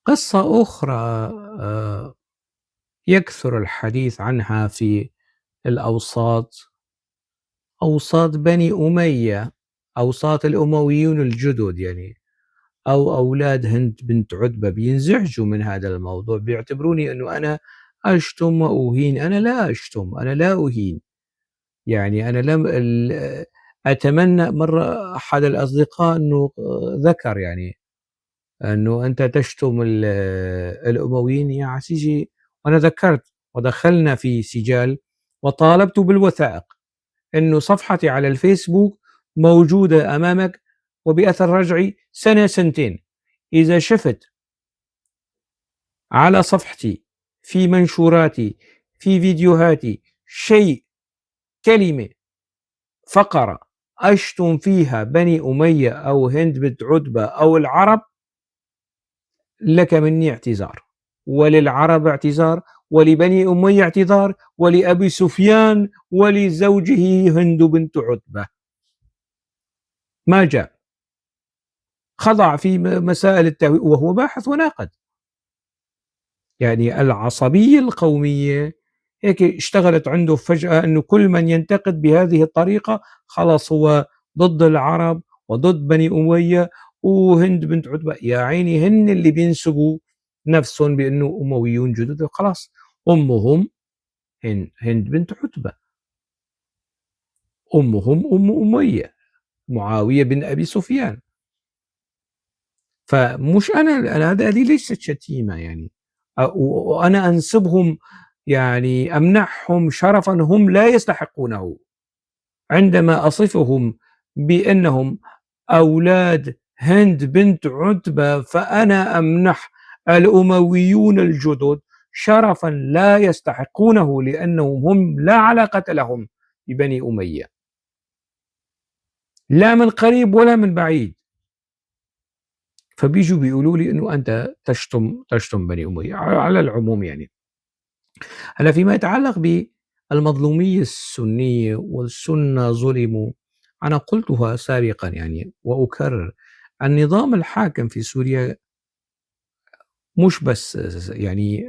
قصة أخرى يكثر الحديث عنها في الأوساط، أوساط بني أمية، أوساط الأمويون الجدد يعني، أو أولاد هند بنت عتبة بينزعجوا من هذا الموضوع، بيعتبروني إنه أنا أشتم وأهين. أنا لا أشتم، أنا لا أهين. يعني أنا لم أتمنى مرة أحد الأصدقاء إنه ذكر يعني إنه أنت تشتم الأمويين يا عسيسي، وأنا ذكرت ودخلنا في سجال وطالبت بالوثائق إنه صفحتي على الفيسبوك موجودة أمامك وبأثر رجعي سنة سنتين. إذا شفت على صفحتي في منشوراتي في فيديوهاتي شيء، كلمة، فقرة أشتم فيها بني أمية أو هند بنت عتبة أو العرب، لك مني اعتذار، وللعرب اعتذار، ولبني أمية اعتذار، ولأبي سفيان ولزوجه هند بنت عتبة. ما جاء، خضع في مسائل التأويل وهو باحث وناقد. يعني العصبية القومية هيك اشتغلت عنده فجأة، أنه كل من ينتقد بهذه الطريقة خلاص هو ضد العرب وضد بني أمية وهند بنت عتبة. يا عيني، هن اللي بينسبوا نفسهم بأنه أمويون جدد، خلاص أمهم هند بنت عتبة، أمهم أم أمية معاوية بن أبي سفيان. فمش أنا هذه ليست شتيمة يعني، وأنا أنسبهم يعني أمنحهم شرفًا هم لا يستحقونه، عندما أصفهم بأنهم أولاد هند بنت عتبة، فأنا أمنح الأمويون الجدد شرفًا لا يستحقونه، لأنهم هم لا علاقة لهم ببني أمية، لا من قريب ولا من بعيد. فبييجوا بيقولوا لي إنه أنت تشتم بني أمية على العموم يعني. هلا فيما يتعلق بالمظلومية السنية والسنة ظلموا، أنا قلتها سابقا يعني وأكرر: النظام الحاكم في سوريا مش بس يعني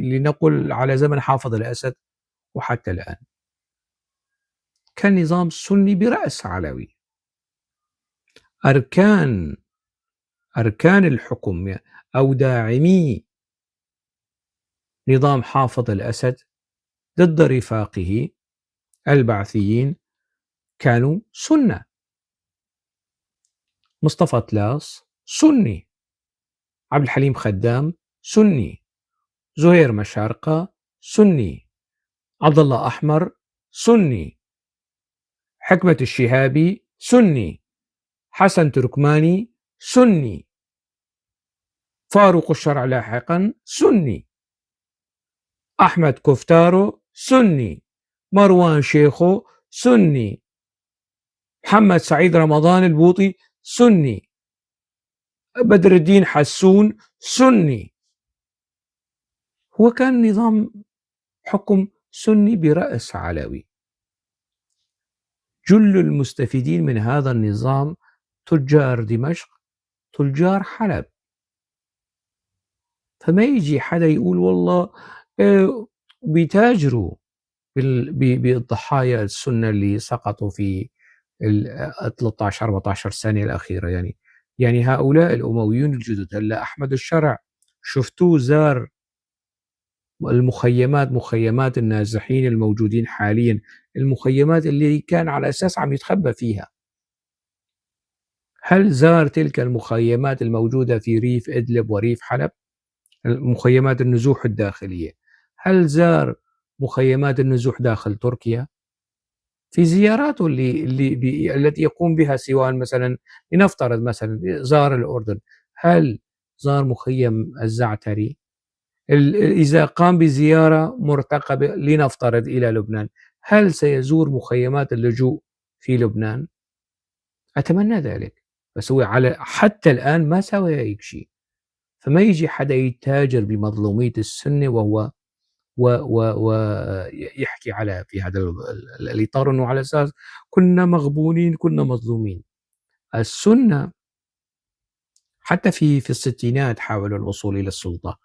لنقل على زمن حافظ الأسد وحتى الآن كان نظام سني برأس علوي. أركان أركان الحكم أو داعمي نظام حافظ الأسد ضد رفاقه البعثيين كانوا سنة. مصطفى طلاس سني، عبد الحليم خدام سني، زهير مشارقة سني، عبد الله أحمر سني، حكمة الشهابي سني، حسن تركماني سني، فاروق الشرع لاحقا سني، أحمد كفتارو سني، مروان شيخو سني، محمد سعيد رمضان البوطي سني، بدر الدين حسون سني. هو كان نظام حكم سني برأس علوي. جل المستفيدين من هذا النظام تجار دمشق، تجار حلب. فما يجي حدا يقول والله بيتاجروا بالضحايا السنة اللي سقطوا في ال 13 14 سنة الأخيرة يعني هؤلاء الأمويون الجدد. هلا أحمد الشرع شفتوه زار المخيمات، مخيمات النازحين الموجودين حاليا، المخيمات اللي كان على أساس عم يتخبى فيها. هل زار تلك المخيمات الموجودة في ريف إدلب وريف حلب، مخيمات النزوح الداخلية؟ هل زار مخيمات النزوح داخل تركيا؟ في زياراته التي يقوم بها، سواء مثلا لنفترض مثلا زار الأردن، هل زار مخيم الزعتري؟ إذا قام بزيارة مرتقبة لنفترض إلى لبنان، هل سيزور مخيمات اللجوء في لبنان؟ أتمنى ذلك، بس هو على حتى الآن ما سوى هيك شيء. فما يجي حدا يتاجر بمظلومية السنة وهو ويحكي على في هذا الإطار أنه على أساس كنا مغبونين كنا مظلومين. السنة حتى في الستينات حاولوا الوصول إلى السلطة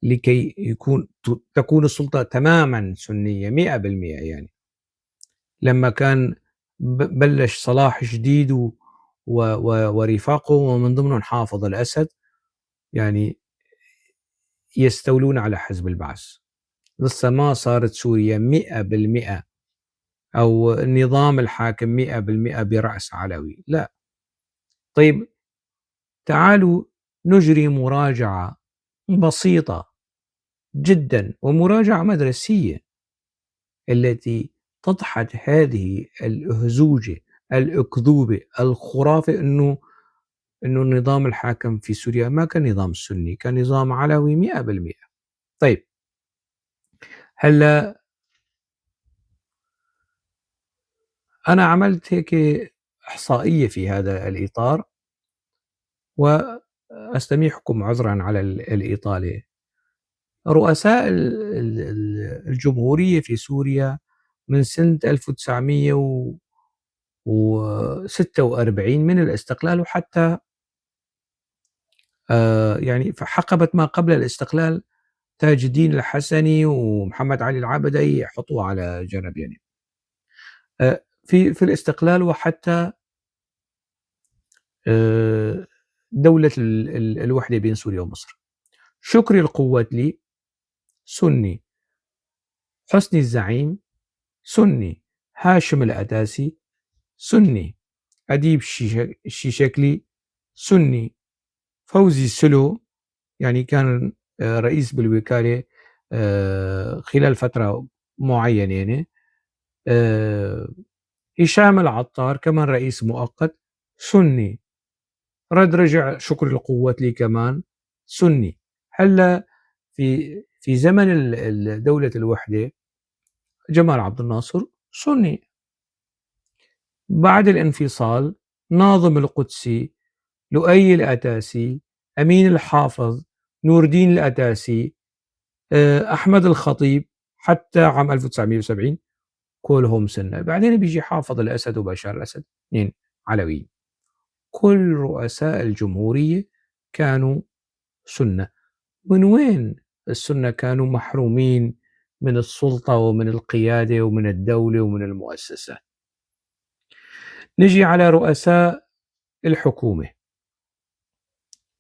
لكي تكون السلطة تماما سنية 100% يعني. لما كان بلش صلاح جديد ورفاقه ومن ضمنهم حافظ الأسد يعني يستولون على حزب البعث. لسه ما صارت سوريا 100% أو النظام الحاكم 100% برأس علوي، لا. طيب تعالوا نجري مراجعة بسيطة جدا ومراجعة مدرسية التي تدحض هذه الأهزوجة الأكذوبة الخرافة إنه النظام الحاكم في سوريا ما كان نظام سني، كان نظام علوي 100%. طيب هلا أنا عملت هيك إحصائية في هذا الإطار وأستميحكم عذرا على الإطالة. رؤساء الجمهورية في سوريا من سنة 1946 من الاستقلال وحتى يعني حقبة ما قبل الاستقلال تاج الدين الحسني ومحمد علي العبدي يحطوه على جنب يعني. في الاستقلال وحتى دولة الوحدة بين سوريا ومصر. شكري القواتلي سني، حسني الزعيم سني، هاشم الأتاسي سني، أديب الشيشكلي سني، فوزي السلو يعني كان رئيس بالوكالة خلال فترة معينة يعني، هشام العطار كمان رئيس مؤقت سني، رجع شكر القواتلي كمان سني. هلا في زمن دولة الوحدة جمال عبد الناصر سني. بعد الانفصال ناظم القدسي، لؤي الأتاسي، أمين الحافظ، نور الدين الأتاسي، أحمد الخطيب حتى عام 1970 كلهم سنة. بعدين بيجي حافظ الأسد وبشار الأسد اثنين علويين. كل رؤساء الجمهورية كانوا سنة. من وين السنة كانوا محرومين من السلطة ومن القيادة ومن الدولة ومن المؤسسات؟ نجي على رؤساء الحكومة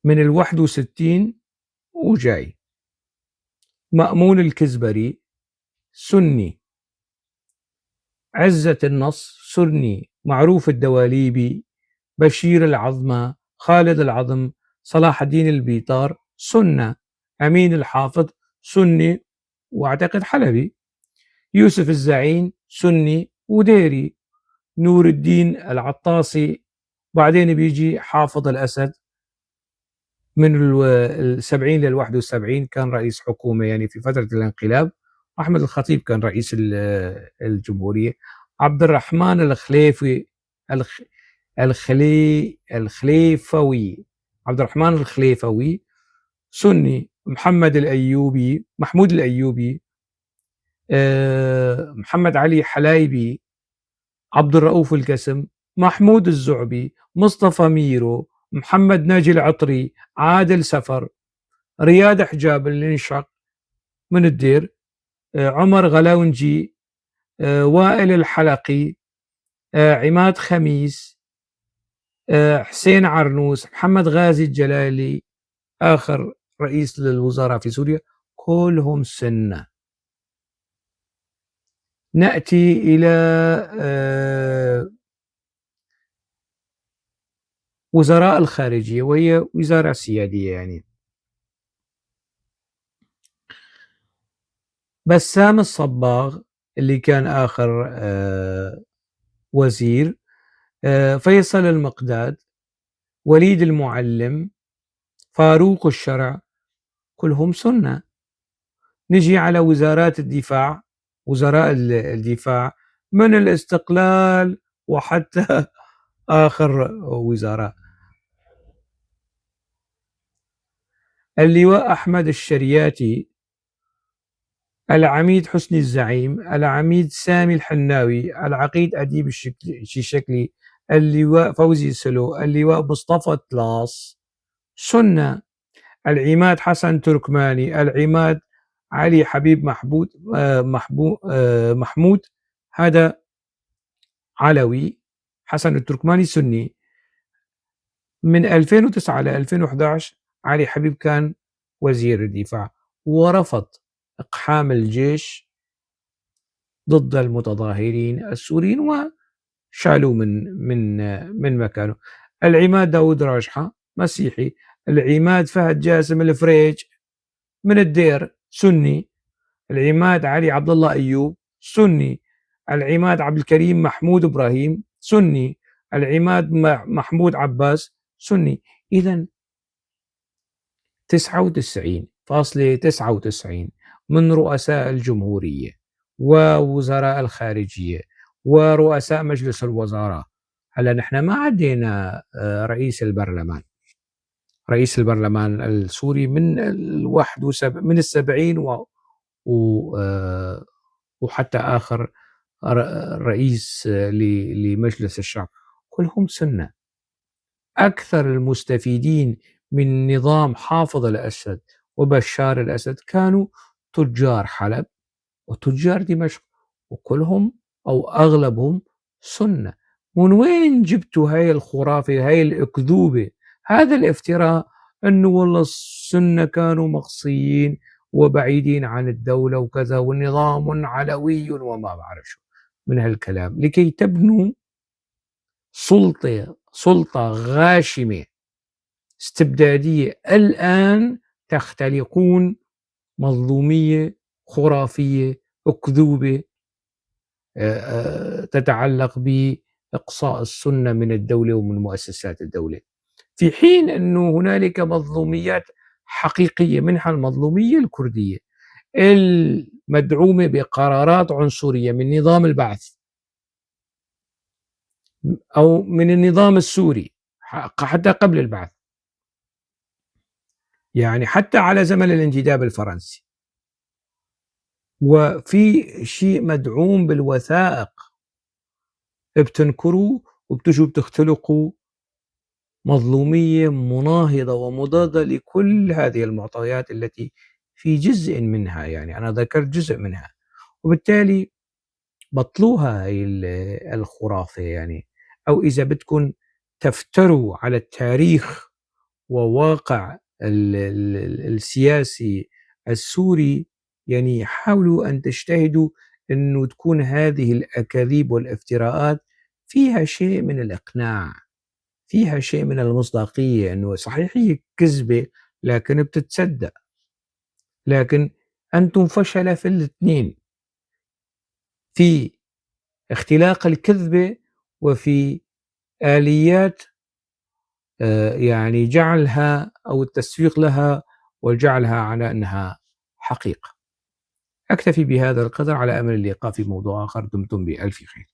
من 61 وجاي. مأمون الكزبري سني، عزة النص سني، معروف الدواليبي، بشير العظمة، خالد العظم، صلاح الدين البيطار سنة، أمين الحافظ سني وأعتقد حلبي، يوسف الزعيم سني وديري، نور الدين العطاسي، بعدين بيجي حافظ الأسد من 70 لل 71 كان رئيس حكومة يعني في فترة الانقلاب. أحمد الخطيب كان رئيس الجمهورية. عبد الرحمن الخليفي الخليفوي، عبد الرحمن الخليفوي سني، محمد الأيوبي، محمود الأيوبي، محمد علي حلايبي، عبد الرؤوف القسم، محمود الزعبي، مصطفى ميرو، محمد ناجي العطري، عادل سفر، رياض حجاب اللي انشق من الدير، عمر غلاونجي، وائل الحلقي، عماد خميس، حسين عرنوس، محمد غازي الجلالي آخر رئيس للوزراء في سوريا، كلهم سنة. نأتي إلى وزراء الخارجية وهي وزارة سيادية يعني. بسام الصباغ اللي كان آخر وزير، فيصل المقداد، وليد المعلم، فاروق الشرع، كلهم سنة. نجي على وزارات الدفاع، وزراء الدفاع من الاستقلال وحتى آخر وزراء. اللواء أحمد الشرياتي، العميد حسني الزعيم، العميد سامي الحناوي، العقيد أديب الشيشكلي، اللواء فوزي سلو، اللواء مصطفى طلاس سنة. العماد حسن تركماني، العماد علي حبيب محمود، هذا علوي، حسن التركماني سني. من 2009 ل2011 علي حبيب كان وزير الدفاع، ورفض إقحام الجيش ضد المتظاهرين السوريين وشالوه من مكانه. العماد داود راجحة مسيحي، العماد فهد جاسم الفريج من الدير سني، العماد علي عبد الله أيوب سني، العماد عبد الكريم محمود إبراهيم سني، العماد محمود عباس سني. إذا 99.99 من رؤساء الجمهورية ووزراء الخارجية ورؤساء مجلس الوزراء، هلا نحن ما عدينا رئيس البرلمان السوري من السبعين وحتى آخر رئيس لمجلس الشعب، كلهم سنة. أكثر المستفيدين من نظام حافظ الأسد وبشار الأسد كانوا تجار حلب وتجار دمشق، وكلهم أو أغلبهم سنة. من وين جبتوا هاي الخرافة، هاي الأكذوبة، هذا الافتراء أنه والله السنة كانوا مقصيين وبعيدين عن الدولة وكذا والنظام علوي وما بعرف شو من هالكلام، لكي تبنوا سلطة غاشمة استبدادية. الآن تختلقون مظلومية خرافية أكذوبة تتعلق بإقصاء السنة من الدولة ومن مؤسسات الدولة، في حين أنه هنالك مظلوميات حقيقية، منها المظلومية الكردية المدعومة بقرارات عنصرية من نظام البعث أو من النظام السوري حتى قبل البعث، يعني حتى على زمن الانتداب الفرنسي. وفي شيء مدعوم بالوثائق، بتنكروا وبتجوا بتختلقوا مظلومية مناهضة ومضادة لكل هذه المعطيات التي في جزء منها، يعني أنا ذكرت جزء منها، وبالتالي بطلوها هي الخرافة يعني. أو إذا بدكم تفتروا على التاريخ وواقع السياسي السوري، يعني حاولوا أن تجتهدوا أنه تكون هذه الأكاذيب والافتراءات فيها شيء من الإقناع، فيها شيء من المصداقية، أنه صحيح هي كذبة لكن بتتصدق. لكن أنتم فشل في الاثنين، في اختلاق الكذبة وفي آليات يعني جعلها أو التسويق لها وجعلها على أنها حقيقة. أكتفي بهذا القدر على أمل اللقاء في موضوع آخر. دمتم بألف خير.